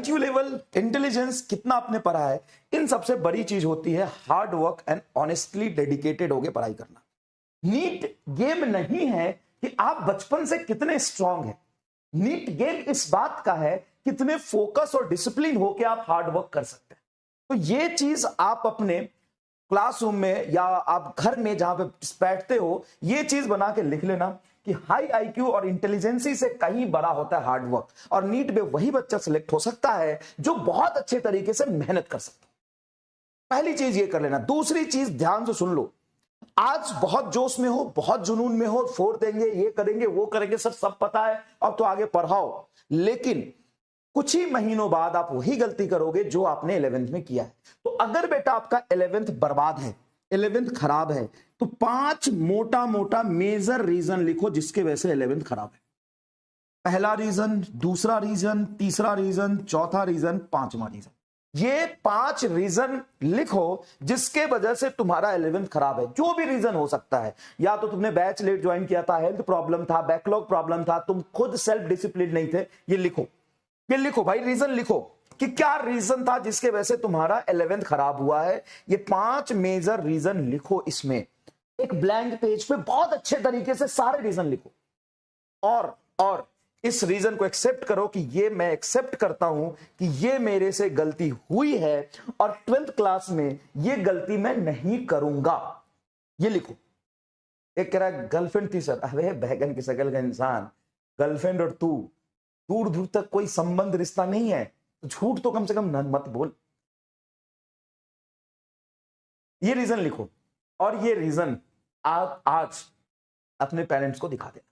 IQ level, intelligence कितना आपने पढ़ा है, इन सबसे बड़ी चीज होती है hard work and honestly dedicated होकर पढ़ाई करना। नीट गेम नहीं है कि आप बचपन से कितने स्ट्रांग हैं। नीट गेम इस बात का है कितने फोकस और डिसिप्लिन होकर आप हार्ड वर्क कर सकते हैं। तो ये चीज आप अपने क्लासरूम में या आप घर में जहां पे बैठते हो, ये चीज बना के लिख लेना कि हाई IQ और इंटेलिजेंसी से कहीं बड़ा होता है हार्ड वर्क, और नीट में वही बच्चा सिलेक्ट हो सकता है जो बहुत अच्छे तरीके से मेहनत कर सकता है। पहली चीज ये कर लेना। दूसरी चीज ध्यान से सुन लो, आज बहुत जोश में हो, बहुत जुनून में हो, फोड़ देंगे, ये करेंगे, वो करेंगे, सब पता है, अब तो आगे पढ़ाओ, लेकिन कुछ ही महीनों बाद आप वही गलती करोगे जो आपने 11th में किया है। तो अगर बेटा आपका 11th बर्बाद है, 11th खराब है, तो 5 मोटा मोटा मेजर रीजन लिखो जिसके वजह से 11th खराब है। पहला रीजन, दूसरा रीजन, तीसरा रीजन, चौथा रीजन, पांचवा रीजन। ये 5 रीजन लिखो जिसके वजह से तुम्हारा 11th खराब है। जो भी रीजन हो सकता है, या तो तुमने बैच लेट ज्वाइन किया था, हेल्थ प्रॉब्लम था, बैकलॉग प्रॉब्लम था, तुम खुद सेल्फ डिसिप्लिन नहीं थे, ये लिखो। ये लिखो भाई, रीजन लिखो कि क्या रीजन था जिसके वजह से तुम्हारा 11th खराब हुआ है। ये 5 मेजर रीजन लिखो। इसमें एक ब्लैंक पेज पे बहुत अच्छे तरीके से सारे रीजन लिखो, और इस रीजन को एक्सेप्ट करो कि ये मैं एक्सेप्ट करता हूं कि ये मेरे से गलती हुई है, और 12th क्लास में ये गलती मैं नहीं करूंगा। ये लिखो। एक कह रहा है गर्लफ्रेंड थी सर। अरे बैगन की शकल का इंसान, गर्लफ्रेंड और तू दूर दूर तक कोई संबंध रिश्ता नहीं है, तो झूठ तो कम से कम मत बोल। ये रीजन लिखो, और ये रीजन आज अपने पेरेंट्स को दिखा देना।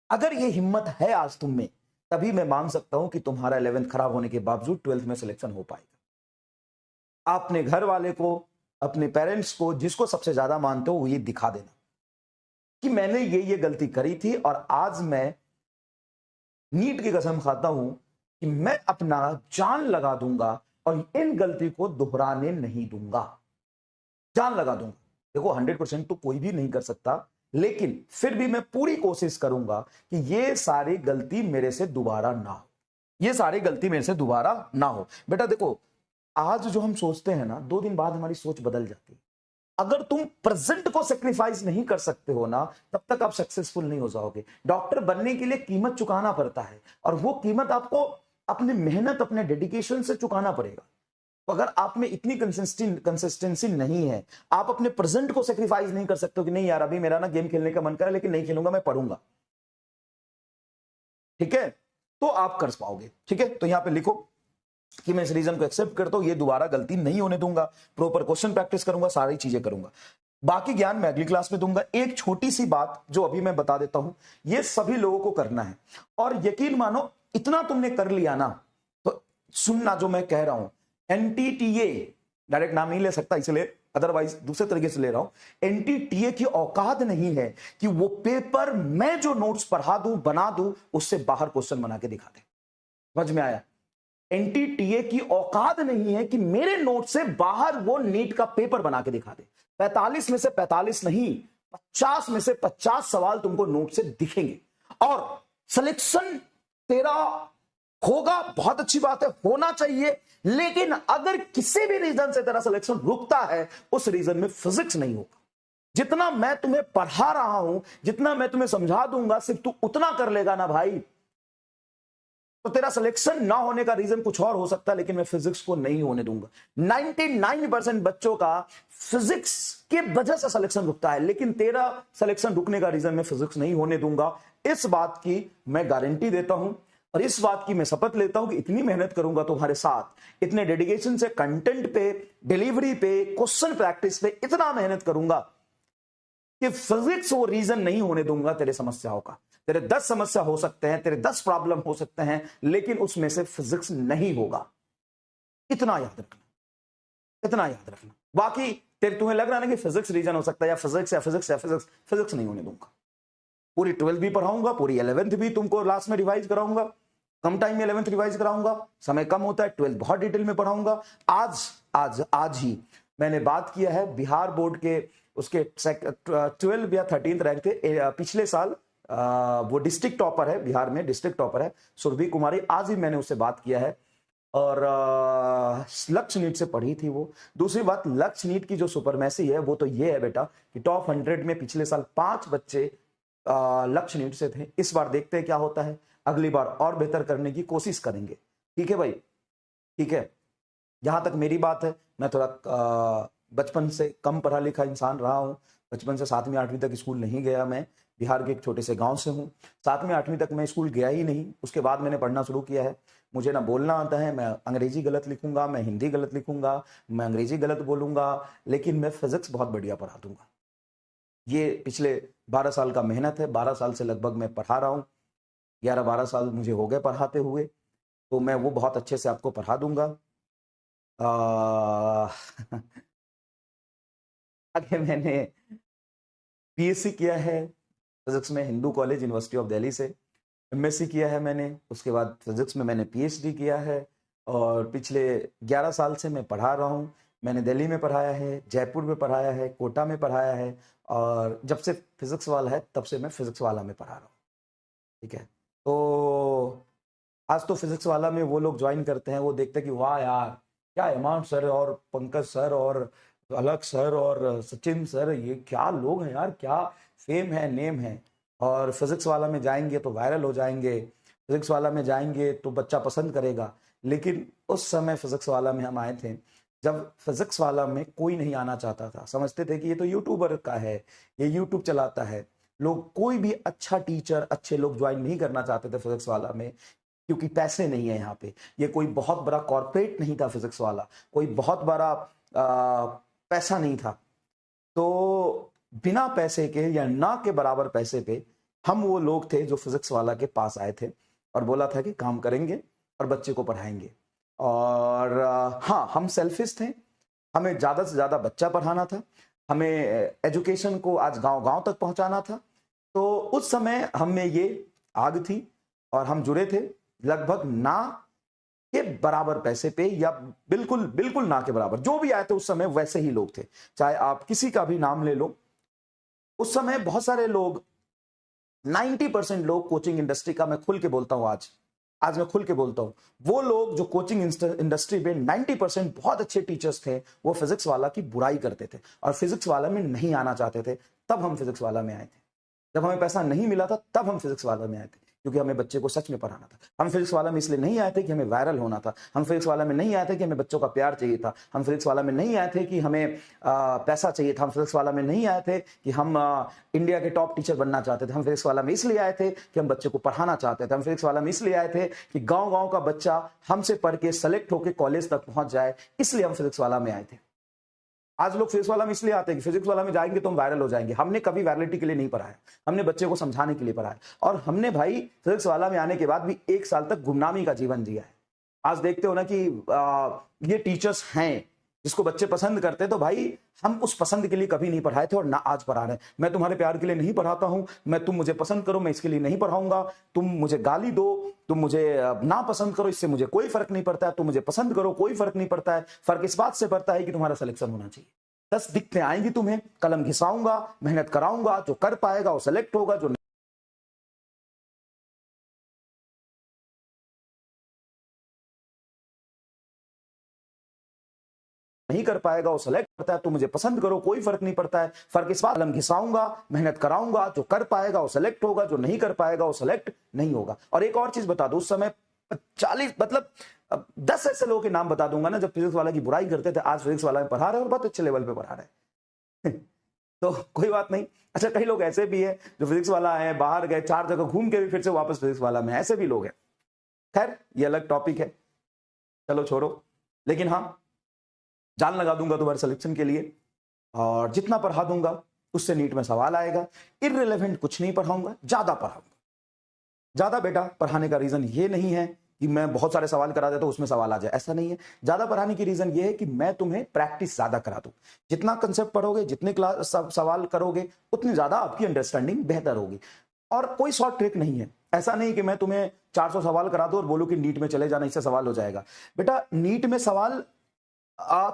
अगर ये हिम्मत है आज तुम में, तभी मैं मान सकता हूं कि तुम्हारा 11th खराब होने के बावजूद 12th में सिलेक्शन हो पाएगा। अपने घर वाले को, अपने पेरेंट्स को, जिसको सबसे ज्यादा मानते हो, वो ये दिखा देना कि मैंने ये गलती करी थी, और आज मैं नीट की कसम खाता हूं कि मैं अपना जान लगा दूंगा और इन गलती को दोहराने नहीं दूंगा। जान लगा दूंगा। देखो 100% तो कोई भी नहीं कर सकता, लेकिन फिर भी मैं पूरी कोशिश करूंगा कि ये सारी गलती मेरे से दोबारा ना हो। ये सारी गलती मेरे से दोबारा ना हो। बेटा देखो, आज जो हम सोचते हैं ना, 2 दिन बाद हमारी सोच बदल जाती है। अगर तुम प्रेजेंट को सेक्रीफाइस नहीं कर सकते हो ना, तब तक आप सक्सेसफुल नहीं हो जाओगे। डॉक्टर बनने के लिए कीमत चुकाना पड़ता है, और वो कीमत आपको अपनी मेहनत, अपने डेडिकेशन से चुकाना पड़ेगा। तो अगर आप में इतनी कंसिस्टेंसी नहीं है, आप अपने प्रेजेंट को सेक्रीफाइस नहीं कर सकते हो कि नहीं यार अभी मेरा ना गेम खेलने का मन कर रहा है, लेकिन नहीं खेलूंगा, मैं पढ़ूंगा, ठीक है, तो आप कर पाओगे। ठीक है, तो यहां पे लिखो कि मैं इस रीजन को एक्सेप्ट करता हूं, ये दोबारा गलती नहीं होने दूंगा, प्रॉपर क्वेश्चन प्रैक्टिस करूंगा, सारी चीजें करूंगा। बाकी ज्ञान मैं अगली क्लास में दूंगा। एक छोटी सी बात जो अभी मैं बता देता हूं, ये सभी लोगों को करना है, और यकीन मानो इतना तुमने कर लिया ना, तो सुनना जो मैं कह रहा हूं, NTTA, डायरेक्ट नाम नहीं ले सकता इसलिए, अदरवाइज दूसरे तरीके से ले रहा हूं। NTTA की औकात नहीं है कि वो पेपर मैं जो नोट्स पढ़ा दूं, बना दूं, उससे बाहर क्वेश्चन बना के दिखा दे। समझ में आया? NTTA की औकात नहीं है कि मेरे नोट से बाहर वो नीट का पेपर बना के दिखा दे। 45 में से 45 नहीं, 50 में से 50 सवाल तुमको नोट से दिखेंगे, और सिलेक्शन तेरा होगा, बहुत अच्छी बात है, होना चाहिए। लेकिन अगर किसी भी रीजन से तेरा सिलेक्शन रुकता है, उस रीजन में फिजिक्स नहीं होगा। जितना मैं तुम्हें पढ़ा रहा हूं, जितना मैं तुम्हें समझा दूंगा, सिर्फ तू उतना कर लेगा ना भाई, तो तेरा सिलेक्शन ना होने का रीजन कुछ और हो सकता है, लेकिन मैं फिजिक्स को नहीं होने दूंगा। 99% बच्चों का फिजिक्स के वजह से सिलेक्शन रुकता है, लेकिन तेरा सिलेक्शन रुकने का रीजन मैं फिजिक्स नहीं होने दूंगा। इस बात की मैं गारंटी देता हूं, और इस बात की मैं शपथ लेता हूं कि इतनी मेहनत करूंगा तुम्हारे साथ, इतने डेडिकेशन से, कंटेंट पे, डिलीवरी पे, क्वेश्चन प्रैक्टिस पे इतना मेहनत करूंगा कि फिजिक्स वो रीजन नहीं होने दूंगा तेरे समस्याओं का। तेरे 10 समस्या हो सकते हैं, तेरे 10 प्रॉब्लम हो सकते हैं, लेकिन उसमें से फिजिक्स नहीं होगा। इतना याद रखना, इतना याद रखना। बाकी तेरे तुम्हें लग रहा है ना कि फिजिक्स रीजन हो सकता है, या फिजिक्स नहीं होने दूंगा। पूरी 12th भी पढ़ाऊंगा, पूरी 11th भी तुमको लास्ट में रिवाइज कराऊंगा। कम टाइम में 11th रिवाइज कराऊंगा, समय कम होता है, 12th बहुत डिटेल में पढ़ाऊंगा। आज ही मैंने बात किया है बिहार बोर्ड के, उसके 12 या 13 रैंक थे पिछले साल वो डिस्ट्रिक्ट टॉपर है, बिहार में डिस्ट्रिक्ट टॉपर है, सुरभि कुमारी। आज ही मैंने उससे बात किया है और लक्ष्य नीट से पढ़ी थी वो। दूसरी बात, लक्ष्य नीट की जो सुपरमेसी है वो तो ये है बेटा कि टॉप 100 में पिछले साल 5 बच्चे लक्ष्य नीट से थे। इस बार देखते हैं क्या होता है, अगली बार और बेहतर करने की कोशिश करेंगे। ठीक है भाई, ठीक है। जहां तक मेरी बात है, मैं थोड़ा बचपन से कम पढ़ा लिखा इंसान रहा हूं। बचपन से 7वीं 8वीं तक स्कूल नहीं गया। मैं बिहार के एक छोटे से गांव से हूं। 7वीं 8वीं तक मैं स्कूल गया ही नहीं। उसके बाद मैंने पढ़ना शुरू किया है। मुझे ना बोलना आता है, मैं अंग्रेजी गलत लिखूंगा, मैं हिंदी गलत लिखूंगा, मैं अंग्रेजी गलत बोलूंगा, लेकिन मैं फिजिक्स बहुत बढ़िया पढ़ा दूंगा। ये पिछले 12 साल का मेहनत है। 12 साल से लगभग मैं पढ़ा रहा हूँ। 11-12 साल मुझे हो गए पढ़ाते हुए, तो मैं वो बहुत अच्छे से आपको पढ़ा दूंगा। आगे मैंने पीएससी किया है फिजिक्स में, Hindu college university of Delhi से। एमएससी किया है मैंने, उसके बाद फिजिक्स में मैंने पीएचडी किया है और पिछले 11 साल से मैं पढ़ा रहा हूँ। मैंने दिल्ली में पढ़ाया है, जयपुर में पढ़ाया है, कोटा में पढ़ाया है, और जब से फिजिक्स वाला है तब से मैं फिजिक्स वाला में पढ़ा रहा हूँ। ठीक है, तो आज तो फिजिक्स वाला में वो लोग ज्वाइन करते हैं, वो देखते हैं कि वाह यार क्या इमाम सर और पंकज सर और अलग सर और सचिन सर, ये क्या लोग हैं यार, क्या फेम है, नेम है। और फिजिक्स वाला में जाएंगे तो वायरल हो जाएंगे, फिजिक्स वाला में जाएंगे तो बच्चा पसंद करेगा। लेकिन उस समय फिजिक्स वाला में हम आए थे जब फिजिक्स वाला में कोई नहीं आना चाहता था। समझते थे कि ये तो यूट्यूबर का है, ये यूट्यूब चलाता है। लोग, कोई भी अच्छा टीचर, अच्छे लोग ज्वाइन नहीं करना चाहते थे फिजिक्स वाला में, क्योंकि पैसे नहीं है यहाँ पे। ये कोई बहुत बड़ा कॉर्पोरेट नहीं था फिजिक्स वाला, कोई बहुत बड़ा पैसा नहीं था। तो बिना पैसे के या ना के बराबर पैसे पे हम वो लोग थे जो फिजिक्स वाला के पास आए थे और बोला था कि काम करेंगे और बच्चे को पढ़ाएंगे। और हाँ, हम सेल्फिश थे, हमें ज्यादा से ज्यादा बच्चा पढ़ाना था, हमें एजुकेशन को आज गांव गांव तक पहुंचाना था। तो उस समय हम में ये आग थी और हम जुड़े थे लगभग ना के बराबर पैसे पे, या बिल्कुल बिल्कुल ना के बराबर। जो भी आए थे उस समय वैसे ही लोग थे, चाहे आप किसी का भी नाम ले लो। उस समय बहुत सारे लोग, 90% लोग कोचिंग इंडस्ट्री का, मैं खुल के बोलता हूं, आज मैं खुल के बोलता हूं, वो लोग जो कोचिंग इंडस्ट्री में 90% बहुत अच्छे टीचर्स थे, वो फिजिक्स वाला की बुराई करते थे और फिजिक्स वाला में नहीं आना चाहते थे। तब हम फिजिक्स वाला में आए थे। जब हमें पैसा नहीं मिला था तब हम फिजिक्स वाला में आए थे, क्योंकि हमें बच्चे को सच में पढ़ाना था। हम फिजिक्स वाला में इसलिए नहीं आए थे कि हमें वायरल होना था। हम फिजिक्स वाला में नहीं आए थे कि हमें बच्चों का प्यार चाहिए था। हम फिजिक्स वाला में नहीं आए थे कि हमें पैसा चाहिए था। हम फिजिक्स वाला में नहीं आए थे कि हम इंडिया के टॉप टीचर बनना चाहते थे। हम फिजिक्स वाला में इसलिए आए थे कि हम बच्चे को पढ़ाना चाहते थे। हम फिजिक्स वाला में इसलिए आए थे कि गाँव गाँव का बच्चा हमसे पढ़ के सेलेक्ट होकर कॉलेज तक पहुंच जाए, इसलिए हम फिजिक्स वाला में आए थे। आज लोग फिजिक्स वाला में इसलिए आते हैं कि फिजिक्स वाला में जाएंगे तो हम वायरल हो जाएंगे। हमने कभी वायरलिटी के लिए नहीं पढ़ाया, हमने बच्चे को समझाने के लिए पढ़ाया। और हमने भाई फिजिक्स वाला में आने के बाद भी 1 साल तक गुमनामी का जीवन जिया है। आज देखते हो ना कि ये टीचर्स हैं जिसको बच्चे पसंद करते हैं, तो भाई हम उस पसंद के लिए कभी नहीं पढ़ाए थे और ना आज पढ़ा रहे हैं। मैं तुम्हारे प्यार के लिए नहीं पढ़ाता हूं, मैं तुम मुझे पसंद करो मैं इसके लिए नहीं पढ़ाऊंगा। तुम मुझे गाली दो, तुम मुझे ना पसंद करो, इससे मुझे कोई फर्क नहीं पड़ता है। तुम मुझे पसंद करो, कोई फर्क नहीं पड़ता है। फर्क इस बात से पड़ता है कि तुम्हारा सिलेक्शन होना चाहिए। 10 दिक्कतें आएंगी तुम्हें, कलम घिसाऊंगा, मेहनत कराऊंगा, जो कर पाएगा वो सेलेक्ट होगा, जो नहीं कर पाएगा वो सेलेक्ट करता है। तो मुझे पसंद करो, कोई फर्क नहीं पड़ता है। फर्क इस बात, कलम घिसाऊंगा, मेहनत कराऊंगा, जो कर पाएगा वो सेलेक्ट होगा, जो नहीं कर पाएगा वो सेलेक्ट नहीं होगा। और एक और चीज बता दो, उस समय 40 मतलब 10 ऐसे लोगों के नाम बता दूंगा ना जब फिजिक्स वाला की बुराई करते थे, आज फिजिक्स वाला में पढ़ा रहे और बहुत अच्छे लेवल पे पढ़ा रहे। तो कोई बात नहीं। अच्छा, कई लोग ऐसे भी है जो फिजिक्स वाला है, बाहर गए 4 जगह घूम के भी फिर से वापस फिजिक्स वाला में, ऐसे भी लोग हैं। खैर ये अलग टॉपिक है, चलो छोड़ो। लेकिन हाँ, जान लगा दूंगा तुम्हारे सिलेक्शन के लिए, और जितना पढ़ा दूंगा उससे नीट में सवाल आएगा। इररिलेवेंट कुछ नहीं पढ़ाऊंगा, ज्यादा पढ़ाऊंगा। ज्यादा बेटा पढ़ाने का रीजन ये नहीं है कि मैं बहुत सारे सवाल करा देता हूं उसमें सवाल आ जाए, ऐसा नहीं है। ज्यादा पढ़ाने की रीजन ये है कि मैं तुम्हें प्रैक्टिस ज्यादा करा दूं। जितना कंसेप्ट पढ़ोगे, जितने क्लास सवाल करोगे, उतनी ज्यादा आपकी अंडरस्टैंडिंग बेहतर होगी। और कोई शॉर्ट ट्रिक नहीं है। ऐसा नहीं कि मैं तुम्हें 400 सवाल करा दूं और बोलूं कि नीट में चले जाना, इससे सवाल हो जाएगा। बेटा नीट में सवाल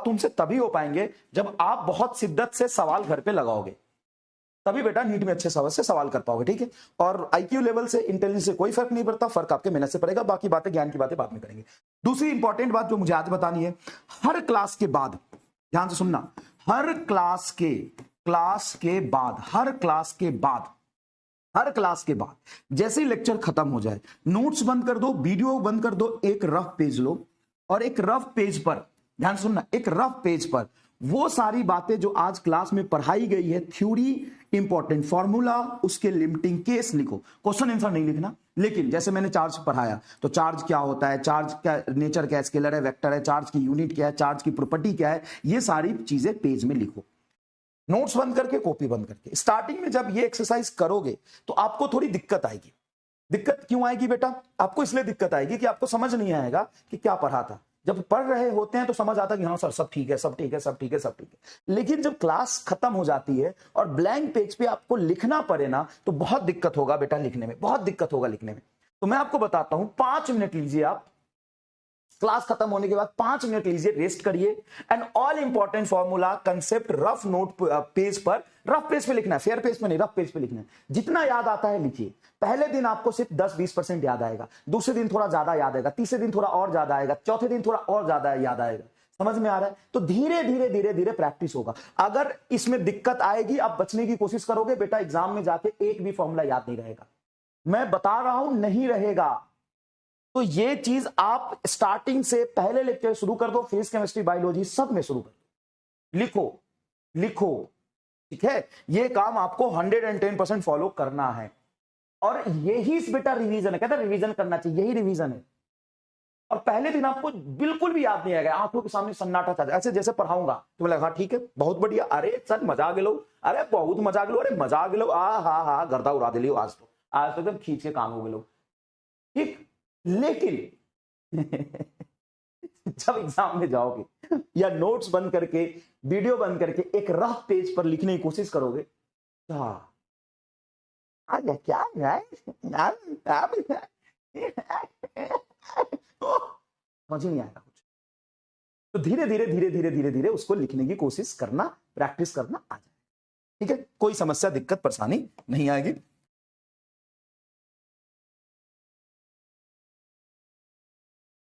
तुमसे तभी हो पाएंगे जब आप बहुत शिद्दत से सवाल घर पे लगाओगे, तभी बेटा नीट में अच्छे से सवाल कर पाओगे, ठीक है। और आईक्यू लेवल से, इंटेलिजेंस से कोई फर्क नहीं पड़ता, फर्क आपके मेहनत से पड़ेगा। बाकी बातें, ज्ञान की बातें बाद में करेंगे। दूसरी इंपॉर्टेंट बात जो मुझे आज बतानी है, हर क्लास के बाद, ध्यान से सुनना, हर क्लास के बाद जैसे ही लेक्चर खत्म हो जाए, नोट्स बंद कर दो, वीडियो बंद कर दो, एक रफ पेज लो और एक रफ पेज पर, ध्यान से सुनना, एक रफ पेज पर वो सारी बातें जो आज क्लास में पढ़ाई गई है, थ्योरी, इंपॉर्टेंट फॉर्मूला, उसके लिमिटिंग केस लिखो। क्वेश्चन आंसर नहीं लिखना, लेकिन जैसे मैंने चार्ज पढ़ाया तो चार्ज क्या होता है, चार्ज का नेचर क्या है, स्केलर है, वेक्टर है, चार्ज की यूनिट क्या है, चार्ज की प्रॉपर्टी क्या है, ये सारी चीजें पेज में लिखो। नोट्स बंद करके, कॉपी बंद करके। स्टार्टिंग में जब ये एक्सरसाइज करोगे तो आपको थोड़ी दिक्कत आएगी। दिक्कत क्यों आएगी बेटा? आपको इसलिए दिक्कत आएगी कि आपको समझ नहीं आएगा कि क्या पढ़ा था। जब पढ़ रहे होते हैं तो समझ आता है कि हाँ सर सब ठीक है, सब ठीक है, सब ठीक है, सब ठीक है। लेकिन जब क्लास खत्म हो जाती है और ब्लैंक पेज पे आपको लिखना पड़े ना, तो बहुत दिक्कत होगा बेटा लिखने में, बहुत दिक्कत होगा लिखने में। तो मैं आपको बताता हूं, 5 मिनट लीजिए आप, क्लास खत्म होने के बाद 5 मिनट लीजिए, रेस्ट करिए, and all important formula, concept rough note page पर, रफ पेज पे लिखना है, फेयर पेज पे नहीं, रफ पेज पे लिखना है। जितना याद आता है लिखिए। पहले दिन आपको सिर्फ 10-20% याद आएगा, दूसरे दिन थोड़ा ज्यादा याद आएगा, तीसरे दिन थोड़ा और ज्यादा आएगा, चौथे दिन थोड़ा और ज्यादा याद आएगा। समझ में आ रहा है? तो धीरे धीरे धीरे धीरे प्रैक्टिस होगा। अगर इसमें दिक्कत आएगी, आप बचने की कोशिश करोगे बेटा, एग्जाम में जाके एक भी फॉर्मूला याद नहीं रहेगा। मैं बता रहा हूं, नहीं रहेगा। तो ये चीज आप स्टार्टिंग से पहले लेक्चर शुरू कर दो, फिजिक्स, केमिस्ट्री, बायोलॉजी सब में शुरू कर दो। लिखो लिखो, ठीक है। ये काम आपको 110% फॉलो करना है। और यही बेटा रिवीजन है, कहते हैं रिवीजन करना चाहिए, यही रिवीजन है। और पहले दिन आपको बिल्कुल भी याद नहीं आएगा, आंखों के सामने सन्नाटा था, ऐसे जैसे पढ़ाऊंगा तो लगा ठीक है, बहुत बढ़िया, अरे सर मजा गेलो, अरे बहुत मजा गेलो, अरे मजा गेलो, हा गर्दा उड़ा दिलियो, आज तो एकदम खींच के काम हो गेलो, ठीक। लेकिन जब एग्जाम में जाओगे या नोट्स बंद करके, वीडियो बंद करके एक रफ पेज पर लिखने की कोशिश करोगे, क्या समझ ही नहीं आएगा कुछ। तो धीरे धीरे धीरे धीरे धीरे धीरे उसको लिखने की कोशिश करना, प्रैक्टिस करना आ जाए, ठीक है। कोई समस्या, दिक्कत, परेशानी नहीं आएगी।